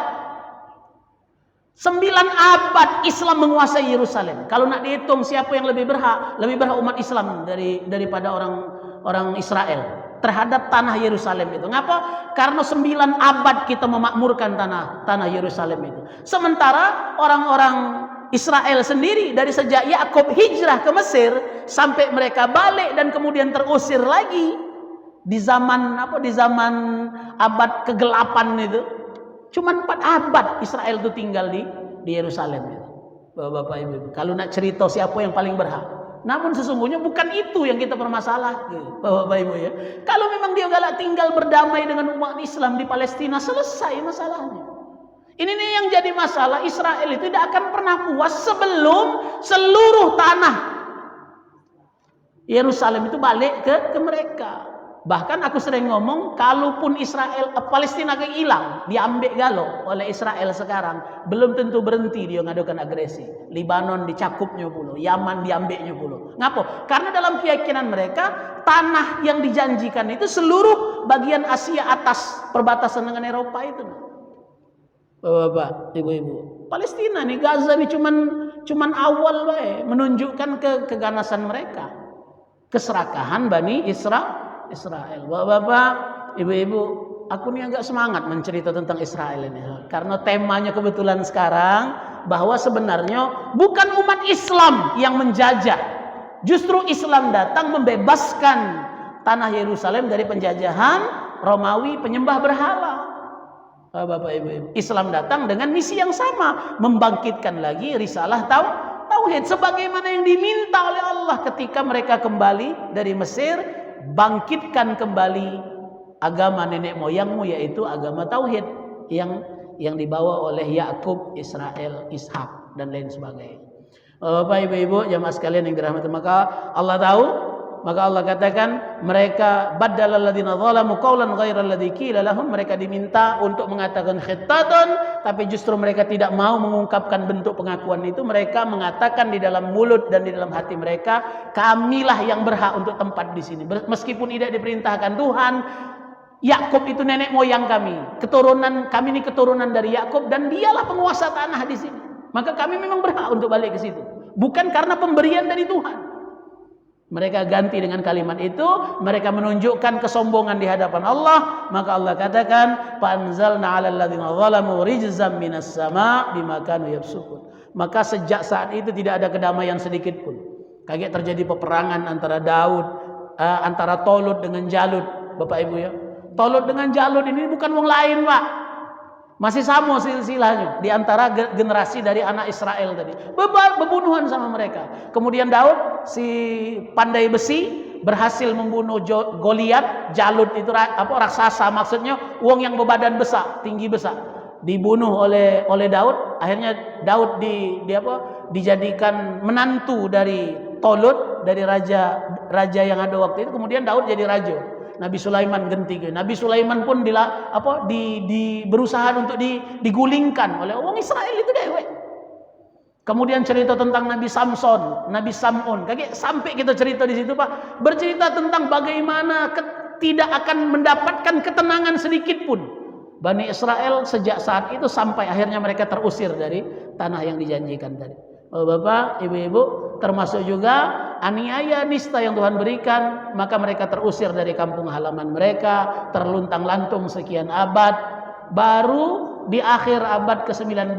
9 abad Islam menguasai Yerusalem. Kalau nak dihitung siapa yang lebih berhak umat Islam daripada orang Israel terhadap tanah Yerusalem itu. Ngapa? Karena 9 abad kita memakmurkan tanah Yerusalem itu. Sementara orang-orang Israel sendiri dari sejak Yakub hijrah ke Mesir sampai mereka balik dan kemudian terusir lagi di zaman abad kegelapan itu. Cuma 4 abad Israel itu tinggal di Yerusalem itu. Bapak Ibu. Kalau nak cerita siapa yang paling berhak. Namun sesungguhnya bukan itu yang kita permasalahkan, Bapak Ibu ya. Kalau memang dia galak tinggal berdamai dengan umat Islam di Palestina, selesai masalahnya. Ini nih yang jadi masalah. Israel itu tidak akan pernah puas sebelum seluruh tanah Yerusalem itu balik ke mereka. Bahkan aku sering ngomong, kalaupun Palestina hilang, diambil galo oleh Israel sekarang, belum tentu berhenti dia ngadukan agresi. Libanon dicakupnya pula, Yaman diambilnya pula. Ngapa? Karena dalam keyakinan mereka, tanah yang dijanjikan itu seluruh bagian Asia atas perbatasan dengan Eropa itu. Bapak, ibu-ibu, Palestina nih, Gaza nih cuman awal menunjukkan keganasan mereka, keserakahan Bani Israel. Bapak, ibu-ibu, aku nih agak semangat mencerita tentang Israel ini, karena temanya kebetulan sekarang bahwa sebenarnya bukan umat Islam yang menjajah, justru Islam datang membebaskan tanah Yerusalem dari penjajahan Romawi penyembah berhala. Bapak, ibu-ibu, Islam datang dengan misi yang sama, membangkitkan lagi risalah tauhid sebagaimana yang diminta oleh Allah ketika mereka kembali dari Mesir. Bangkitkan kembali agama nenek moyangmu, yaitu agama tauhid yang dibawa oleh Yakub, Israel, Ishak dan lain sebagainya. Bapak, ibu-ibu, jamaah sekalian yang dirahmati, maka Allah katakan mereka baddalal ladzina zalamu qaulan ghairal ladzi qila lahum, mereka diminta untuk mengatakan khittatan, tapi justru mereka tidak mau mengungkapkan bentuk pengakuan itu. Mereka mengatakan di dalam mulut dan di dalam hati mereka, kamilah yang berhak untuk tempat di sini, meskipun tidak diperintahkan Tuhan. Yakub itu nenek moyang kami, kami ini keturunan dari Yakub dan dialah penguasa tanah di sini, maka kami memang berhak untuk balik ke situ, bukan karena pemberian dari Tuhan. Mereka ganti dengan kalimat itu, mereka menunjukkan kesombongan di hadapan Allah. Maka Allah katakan, "Fanzalna 'alal ladzina zalamu rijzam minas sama' bima kanu yafsukun." Maka sejak saat itu tidak ada kedamaian sedikit pun. Kayak terjadi peperangan antara antara Tolut dengan Jalut, Bapak Ibu ya. Tolut dengan Jalut ini bukan wong lain, Pak. Masih sama silsilahnya di antara generasi dari anak Israel tadi. Bebunuhan sama mereka. Kemudian Daud si pandai besi berhasil membunuh Goliat. Jalut itu raksasa, maksudnya wong yang berbadan besar, tinggi besar. Dibunuh oleh Daud. Akhirnya Daud dijadikan menantu dari Tolut, dari raja yang ada waktu itu. Kemudian Daud jadi raja. Nabi Sulaiman ganti. Nabi Sulaiman pun berusaha untuk digulingkan oleh orang Israel itu dewek. Kemudian cerita tentang Nabi Samson, Nabi Samun. Sampai kita cerita di situ, Pak, bercerita tentang bagaimana tidak akan mendapatkan ketenangan sedikit pun Bani Israel sejak saat itu sampai akhirnya mereka terusir dari tanah yang dijanjikan tadi. Bapak, ibu-ibu, termasuk juga aniaya nista yang Tuhan berikan, maka mereka terusir dari kampung halaman mereka, terluntang-lantung sekian abad. Baru di akhir abad ke-19,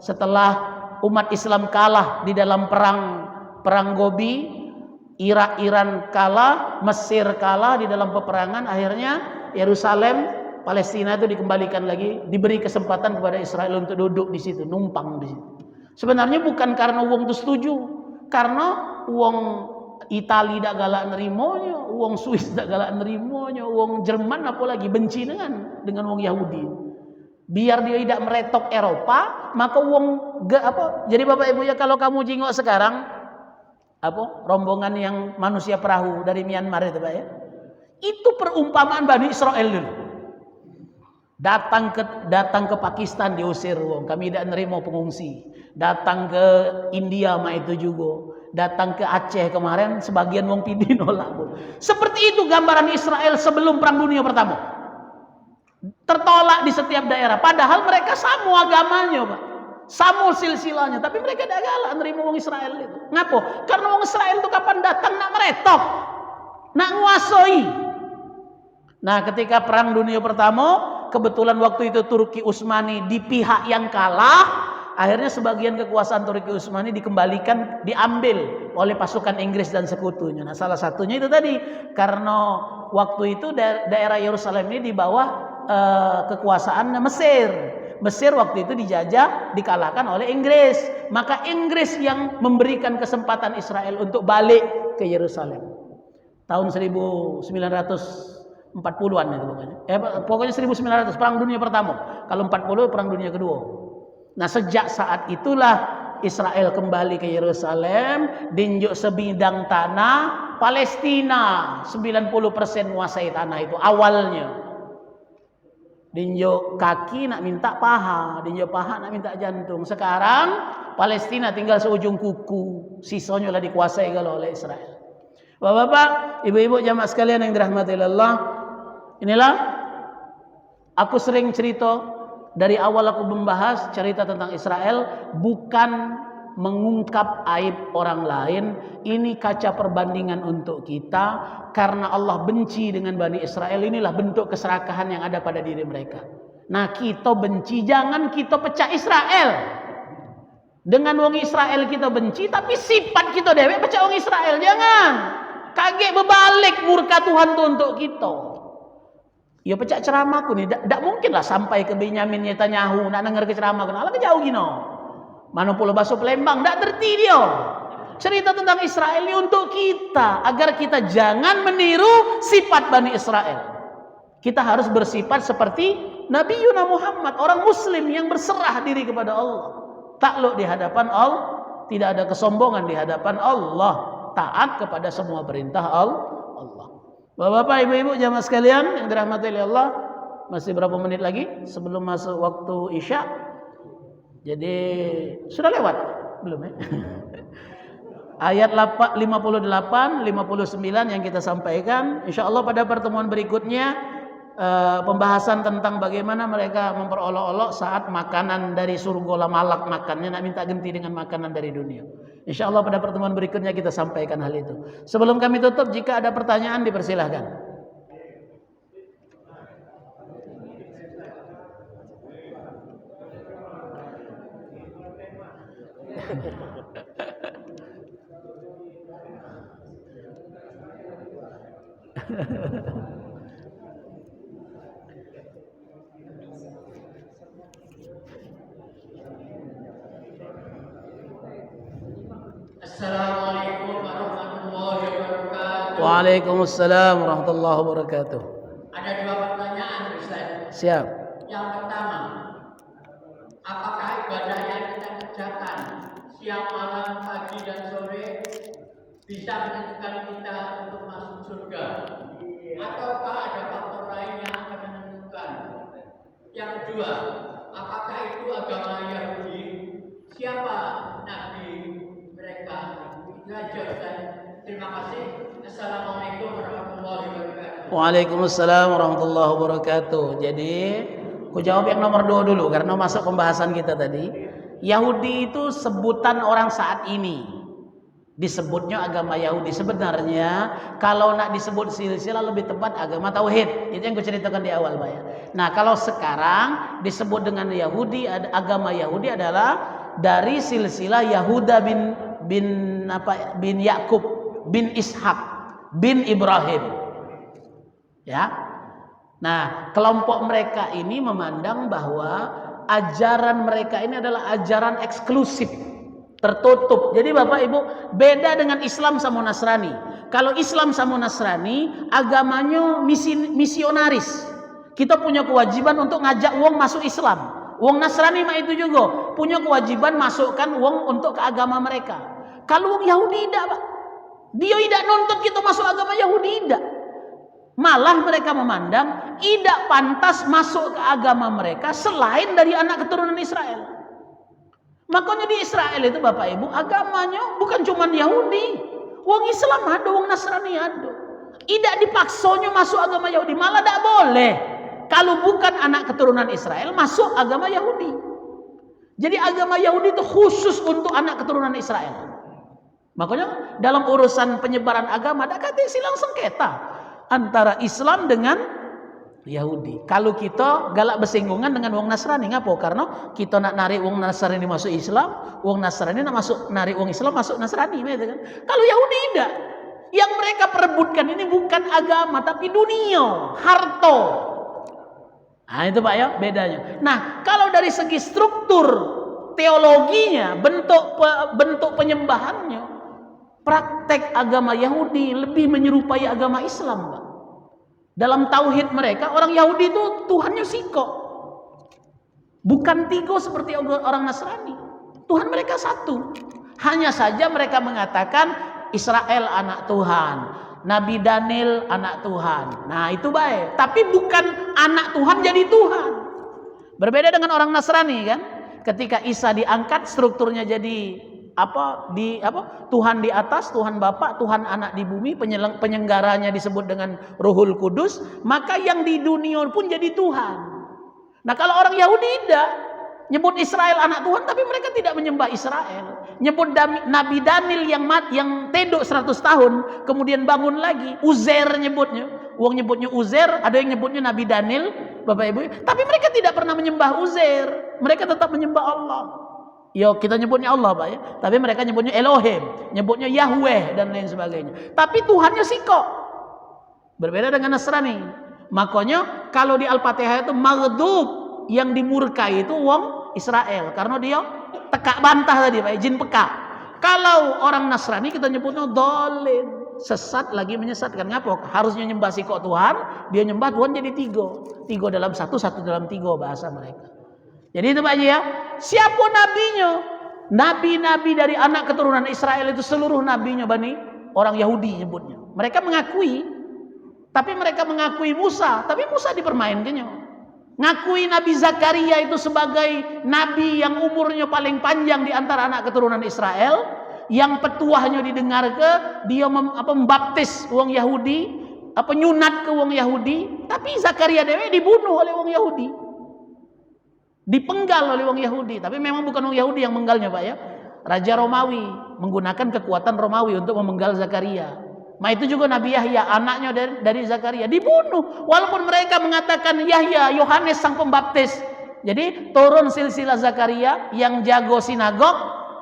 setelah umat Islam kalah di dalam perang Gobi, Iran kalah, Mesir kalah di dalam peperangan, akhirnya Yerusalem, Palestina itu dikembalikan lagi, diberi kesempatan kepada Israel untuk duduk di situ, numpang di situ. Sebenarnya bukan karena uang itu setuju, karena uang Itali tidak galak nerimonya, uang Swiss tidak galak nerimonya, uang Jerman apalagi benci dengan uang Yahudi. Biar dia tidak meretok Eropa, maka jadi Bapak Ibu ya, kalau kamu jingok sekarang rombongan yang manusia perahu dari Myanmar itu Pak ya, itu perumpamaan Bani Israel dulu. Datang ke Pakistan diusir, kami tidak nerima pengungsi. Datang ke India itu juga. Datang ke Aceh kemarin sebagian wong pidi nolak. Seperti itu gambaran Israel sebelum Perang Dunia Pertama. Tertolak di setiap daerah. Padahal mereka sama agamanya Pak. Sama silsilahnya. Tapi mereka tidak galak nerima wong Israel itu. Ngapa? Karena wong Israel itu kapan datang nak meretok. Nak nguasai. Nah ketika Perang Dunia Pertama, kebetulan waktu itu Turki Utsmani di pihak yang kalah. Akhirnya sebagian kekuasaan Turki Utsmani diambil oleh pasukan Inggris dan sekutunya. Nah salah satunya itu tadi, karena waktu itu daerah Yerusalem ini di bawah kekuasaan Mesir. Mesir waktu itu dijajah, dikalahkan oleh Inggris. Maka Inggris yang memberikan kesempatan Israel untuk balik ke Yerusalem. Tahun 1940-an itu pokoknya. Pokoknya 1900 Perang Dunia Pertama. Kalau 40 Perang Dunia Kedua. Nah sejak saat itulah Israel kembali ke Yerusalem, dinjuk sebidang tanah Palestina, 90% menguasai tanah itu awalnya. Dinjuk kaki nak minta paha, dinjuk paha nak minta jantung. Sekarang Palestina tinggal seujung kuku, sisanya lah dikuasai kalau oleh Israel. Bapak-bapak, ibu-ibu jamaah sekalian yang dirahmati Allah, inilah aku sering cerita. Dari awal aku membahas cerita tentang Israel, bukan mengungkap aib orang lain. Ini kaca perbandingan untuk kita. Karena Allah benci dengan Bani Israel. Inilah bentuk keserakahan yang ada pada diri mereka. Nah kita benci, jangan kita pecah Israel. Dengan wong Israel kita benci, tapi sifat kita dewek pecah wong Israel. Jangan. Kaget berbalik murka Tuhan itu untuk kita. Ya pecah ceramahku nih, tak mungkin lah sampai ke Benyamin Netanyahu nak dengar ke ceramahku. Alah kejauh gino. Mana pula basuh Palembang, tak terti dia. Cerita tentang Israel ini untuk kita, agar kita jangan meniru sifat Bani Israel. Kita harus bersifat seperti Nabi Yuna Muhammad, orang Muslim yang berserah diri kepada Allah. Takluk di hadapan Allah, tidak ada kesombongan di hadapan Allah, taat kepada semua perintah Allah. Bapak-bapak, ibu-ibu, jamaah sekalian yang dirahmati oleh Allah, masih berapa menit lagi sebelum masuk waktu Isya? Jadi sudah lewat belum ya? Ayat 58, 59 yang kita sampaikan. Insya Allah pada pertemuan berikutnya pembahasan tentang bagaimana mereka memperolok-olok saat makanan dari surga lah malak makannya, nak minta ganti dengan makanan dari dunia. Insya Allah pada pertemuan berikutnya kita sampaikan hal itu. Sebelum kami tutup, jika ada pertanyaan dipersilahkan. Assalamualaikum warahmatullahi wabarakatuh. Waalaikumsalam warahmatullahi wabarakatuh. Ada dua pertanyaan Ustaz. Siap. Yang pertama, apakah ibadah yang kita kerjakan siang, malam, pagi dan sore bisa menentukan kita untuk masuk surga? Ataukah ada faktor lain yang akan menentukan? Yang kedua, apakah itu agama Yahudi? Siapa nabi mereka? Itu aja Ustaz. Terima kasih. Assalamualaikum warahmatullahi wabarakatuh. Waalaikumsalam warahmatullahi wabarakatuh. Jadi, aku jawab yang nomor 2 dulu karena masuk pembahasan kita tadi. Yahudi itu sebutan orang saat ini. Disebutnya agama Yahudi. Sebenarnya kalau nak disebut silsilah lebih tepat agama Tauhid. Itu yang aku ceritakan di awal, Pak ya. Nah, kalau sekarang disebut dengan Yahudi, agama Yahudi adalah dari silsilah Yahuda bin Yakub bin Ishak bin Ibrahim. Ya. Nah, kelompok mereka ini memandang bahwa ajaran mereka ini adalah ajaran eksklusif, tertutup. Jadi Bapak Ibu, beda dengan Islam sama Nasrani. Kalau Islam sama Nasrani, agamanya misionaris. Kita punya kewajiban untuk ngajak wong masuk Islam. Wong Nasrani mah itu juga punya kewajiban masukkan wong untuk ke agama mereka. Kalau wong Yahudi tidak, Pak. Dia tidak nuntut kita masuk agama Yahudi, tidak. Malah mereka memandang tidak pantas masuk ke agama mereka selain dari anak keturunan Israel. Makanya di Israel itu Bapak Ibu agamanya bukan cuma Yahudi. Wong Islam ada, wong Nasrani ada. Tidak dipaksanya masuk agama Yahudi, malah tidak boleh. Kalau bukan anak keturunan Israel masuk agama Yahudi. Jadi agama Yahudi itu khusus untuk anak keturunan Israel. Makanya dalam urusan penyebaran agama ada kata silang sengketa antara Islam dengan Yahudi. Kalau kita galak bersinggungan dengan wong Nasrani, ngapa? Karena kita nak narik wong Nasrani masuk Islam, wong Nasrani nak masuk narik wong Islam masuk Nasrani, gitu kan? Kalau Yahudi tidak. Yang mereka perebutkan ini bukan agama tapi dunia, harta. Nah, itu Pak ya bedanya. Nah, kalau dari segi struktur teologinya, bentuk penyembahannya, praktek agama Yahudi lebih menyerupai agama Islam, Pak. Dalam tauhid mereka, orang Yahudi itu Tuhannya siko. Bukan tiga seperti orang Nasrani. Tuhan mereka satu. Hanya saja mereka mengatakan Israel anak Tuhan, Nabi Daniel anak Tuhan. Nah, itu baik. Tapi bukan anak Tuhan jadi Tuhan. Berbeda dengan orang Nasrani kan? Ketika Isa diangkat, strukturnya jadi Tuhan di atas, Tuhan Bapa, Tuhan Anak di bumi, penyelenggaranya disebut dengan Ruhul Kudus, maka yang di dunia pun jadi Tuhan. Nah, kalau orang Yahudi tidak nyebut Israel anak Tuhan, tapi mereka tidak menyembah Israel. Nyebut Nabi Daniel yang tedok 100 tahun kemudian bangun lagi, Uzair nyebutnya. Wong nyebutnya Uzair, ada yang nyebutnya Nabi Daniel, Bapak Ibu. Tapi mereka tidak pernah menyembah Uzair. Mereka tetap menyembah Allah. Yo, kita nyebutnya Allah, Pak ya. Tapi mereka nyebutnya Elohim, nyebutnya Yahweh dan lain sebagainya. Tapi Tuhannya siko. Berbeda dengan Nasrani. Makanya kalau di Al-Fatihah itu maghdub, yang dimurkai itu wong Israel karena dia tekak bantah tadi, Pak, jin peka. Kalau orang Nasrani kita nyebutnya dolin, sesat lagi menyesatkan. Ngapa? Harusnya nyembah siko Tuhan, dia nyembah Tuhan jadi tiga. Tiga dalam satu, satu dalam tiga bahasa mereka. Jadi itu Pak ya. Siapa nabinya? Nabi-nabi dari anak keturunan Israel itu seluruh nabinya Bani orang Yahudi nyebutnya. Mereka mengakui, tapi mereka mengakui Musa, tapi Musa dipermainkannya. Ngakui Nabi Zakaria itu sebagai nabi yang umurnya paling panjang di antara anak keturunan Israel, yang petuahnya didengar dia membaptis wong Yahudi, nyunat ke wong Yahudi, tapi Zakaria dewe dibunuh oleh wong Yahudi. Dipenggal oleh wong Yahudi, tapi memang bukan wong Yahudi yang menggalnya, Pak ya. Raja Romawi menggunakan kekuatan Romawi untuk memenggal Zakaria. Nah, itu juga Nabi Yahya, anaknya dari Zakaria, dibunuh. Walaupun mereka mengatakan Yahya, Yohanes sang pembaptis. Jadi turun silsilah Zakaria yang jago sinagog,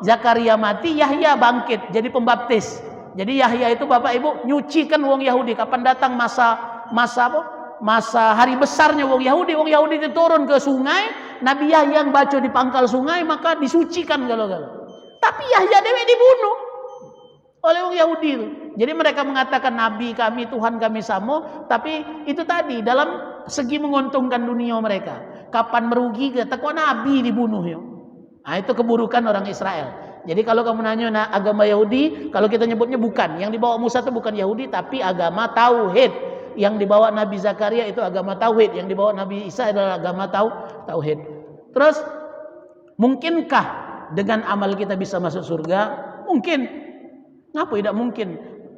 Zakaria mati, Yahya bangkit jadi pembaptis. Jadi Yahya itu Bapak Ibu nyucikan wong Yahudi. Kapan datang masa hari besarnya wong Yahudi itu turun ke sungai, Nabi Yahya yang baca di pangkal sungai, maka disucikan galau-galau. Tapi Yahya dewe dibunuh oleh orang Yahudi itu. Jadi mereka mengatakan Nabi kami, Tuhan kami sama, tapi itu tadi dalam segi menguntungkan dunia mereka. Kapan merugi kata kok Nabi dibunuh ya. Nah, itu keburukan orang Israel. Jadi kalau kamu nanya agama Yahudi, kalau kita nyebutnya bukan. Yang dibawa Musa itu bukan Yahudi, tapi agama Tauhid. Yang dibawa Nabi Zakaria itu agama Tauhid. Yang dibawa Nabi Isa adalah agama Tauhid. Terus, mungkinkah dengan amal kita bisa masuk surga? Mungkin. Ngapa tidak mungkin?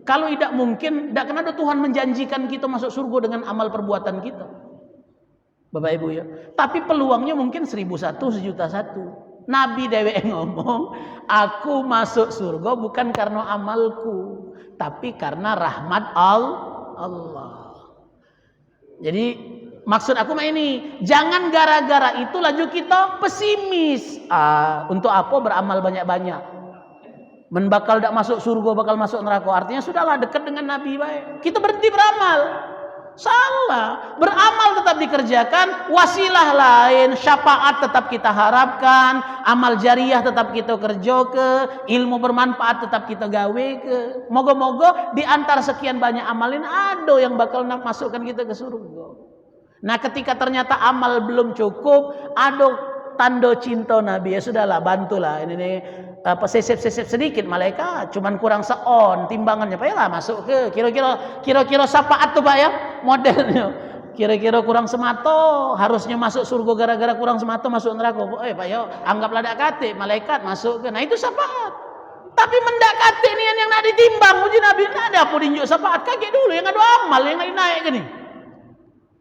Kalau tidak mungkin, tidak kena ada Tuhan menjanjikan kita masuk surga dengan amal perbuatan kita. Bapak Ibu ya. Tapi peluangnya mungkin 1001, 1.000.001. Nabi dewe ngomong, aku masuk surga bukan karena amalku, tapi karena rahmat Allah. Jadi maksud aku mah ini, jangan gara-gara itu laju kita pesimis. Untuk apa beramal banyak-banyak? Bakal tidak masuk surga, bakal masuk neraka. Artinya sudahlah dekat dengan Nabi baik. Kita berhenti beramal. Salah. Beramal tetap dikerjakan, wasilah lain, syafaat tetap kita harapkan, amal jariah tetap kita kerja ke, ilmu bermanfaat tetap kita gawe ke. Moga-moga di antara sekian banyak amalin ada yang bakal masukkan kita ke surga. Nah, ketika ternyata amal belum cukup, ada tanda cinta Nabi, ya sudahlah, bantulah ini nih, apa sesep-sesep sedikit malaikat, cuman kurang seon timbangannya, Pak ya lah masuk ke kira-kira syafaat tuh Pak ya modelnya. Kira-kira kurang semato, harusnya masuk surga gara-gara kurang semato masuk neraka. Pak ya, anggaplah dak kate malaikat masuk ke. Nah itu syafaat. Tapi mendak kate ini yang nak ditimbang uji Nabi, ada apa dinjuk syafaat kaget dulu yang ada amal yang naik gini.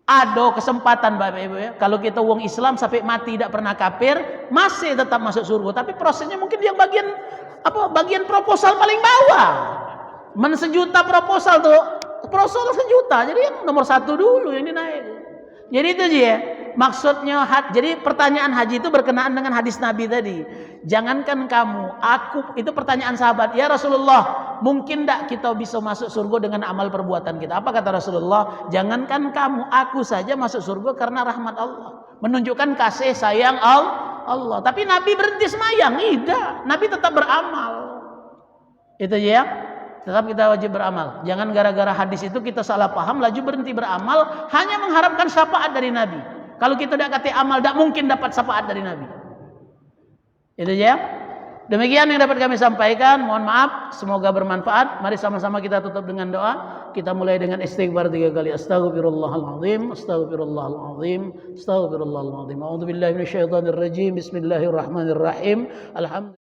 Ada kesempatan Bapak Ibu ya. Kalau kita wong Islam sampai mati tidak pernah kafir, masih tetap masuk surga. Tapi prosesnya mungkin yang bagian proposal paling bawah. Sejuta proposal tuh. Proposal sejuta, jadi yang nomor 1 dulu yang dinaik. Jadi itu aja ya. Maksudnya, jadi pertanyaan haji itu berkenaan dengan hadis Nabi tadi. Jangankan kamu, aku, itu pertanyaan sahabat. Ya Rasulullah, mungkin tak kita bisa masuk surga dengan amal perbuatan kita? Apa kata Rasulullah? Jangankan kamu, aku saja masuk surga karena rahmat Allah. Menunjukkan kasih sayang Allah. Tapi Nabi berhenti semayang? Tidak. Nabi tetap beramal. Itu aja ya. Tetap kita wajib beramal. Jangan gara-gara hadis itu kita salah paham, laju berhenti beramal, hanya mengharapkan syafaat dari Nabi. Kalau kita tidak kata amal, tidak mungkin dapat syafaat dari Nabi. Itu aja. Demikian yang dapat kami sampaikan. Mohon maaf, semoga bermanfaat. Mari sama-sama kita tutup dengan doa. Kita mulai dengan istighfar 3 kali. Astaghfirullahaladzim, astaghfirullahaladzim, astaghfirullahaladzim. A'udzubillahi minasyaitonirrajim. Bismillahirrahmanirrahim. Alhamdulillah.